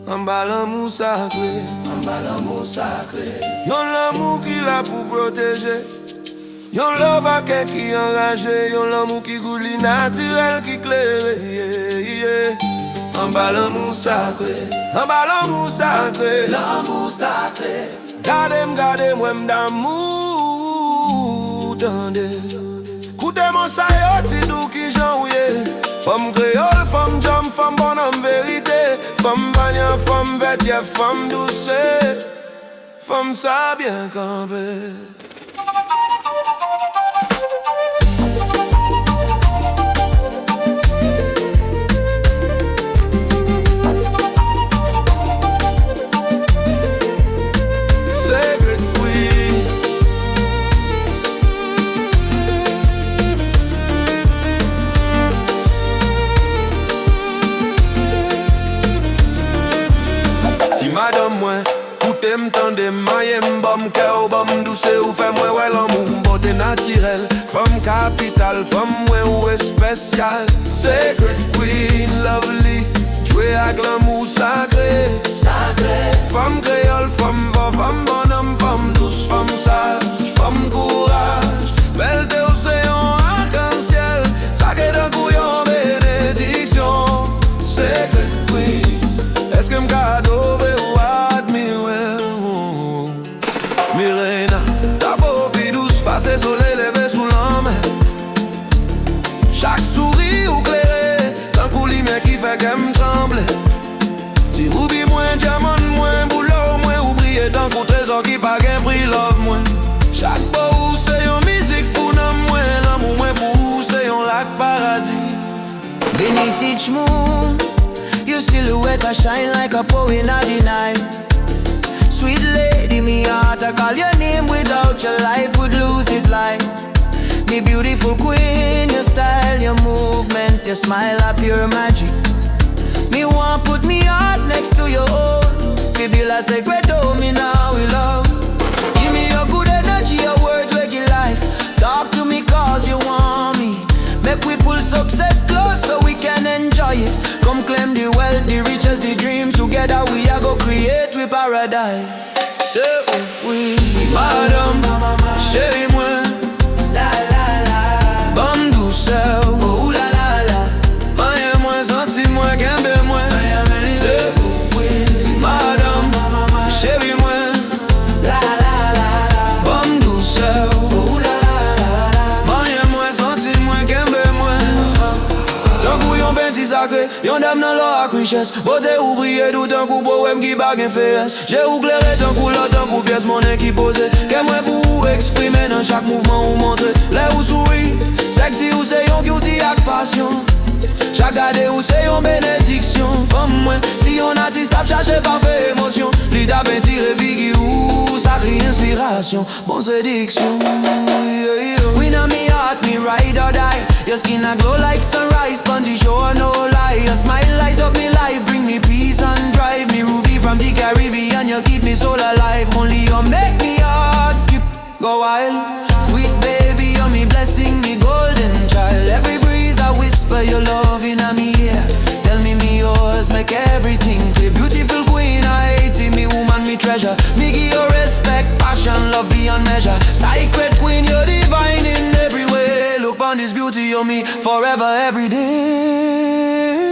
Anba Lanmou Sakre, Anba Lanmou Sakre. Yon l'amour qui l'a pour protéger. Yon love à qui enragé. Yon l'amour qui gouli natirèl qui klere. Anba Lanmou Sakre, Anba Lanmou Sakre. Lanmou Sakre. Gade mwen damou, tande'm. Koute'm sa yo ti dou kijan fanm kreyorl, fanm djanm, fanm banm verité. Fanm vanyan, fanm vètyè, fanm douser. Fanm sa bien kanpe. Madanm mwen, koute'm, tande'm, manyen'm, kè'w, dousse ou fanm l'amour, bote natirèl, fanm kapital, mwen ou espesyal. Secret queen, lovely, jouer ak l'amour sacré. Fanm kreyorl, fanm banm, fanm douce, fanm sage, fanm courage. Verité se yon arc-en-ciel, sakre d'un kou yon bénédiction. Secret queen, est-ce que m'kado se soleil levé sous l'homme. Chaque souris ou klere, tant kou lumière qui fait kè'm tremble. Si roubi mwen, diamant mwen, boulot mwen, oublié tant kou trésor qui pa gen prix love mwen. Chaque beau c'est yon musique pour nanm mwen, l'amour mwen pour c'est yon lac paradis. Beneath each moon, your silhouette a shine like a poet in the night. Sweet lady, me heart I call your name. Without your life would lose its light. Me beautiful queen, your style, your movement, your smile are pure magic. Me want put me heart next to your own. Fibula secreto, me now we love. Give me your good energy, your words wake your life. Talk to me cause you want me. Make we pull success close so we can enjoy it. Come claim the wealth, the riches, the dreams. Together we are go create with paradise. Oui, madame, chérie mwen, La la la, banm douser. oh la la la, Manyen mwen, senti mwen, kanpe mwen. C'est oui, madame, chérie mwen, la la la, banm douser. oh la la Manyen mwen, senti mwen, kanpe mwen. Tant kou yon benti sakre, yon dam nan lor ak richesse. Bote ou brille tout un kou poème qui bagen fès. J'ai ou klere tant kou lot, tant kou pièce monnaie qui pose. Kè'm pour exprimer dans chaque mouvement ou montrer. Là ou souris, sexy ou c'est yon beauty ak passion. Chaque gade ou c'est yon bénédiction. Fanm mwen, si yon artiste ap cherche parfait émotion. Li da ben tire vigi ou sacré inspiration. Bon sédiction. Queen of me heart, me ride or die. Your skin a glow like sunrise, pon the shore, no lie. Your smile light up me life, bring me peace and drive me ruby from the Caribbean. You keep me soul alive, only you make me heart skip, go wild. Sweet baby, you're me blessing, me golden child. Every breeze I whisper your love in a me ear. Tell me yours, make everything clear. Beautiful queen, I hate it, me woman, me treasure. Me give you respect, passion, love beyond measure. Sacred queen, you're divine in every way. Look on this beauty on me forever, every day.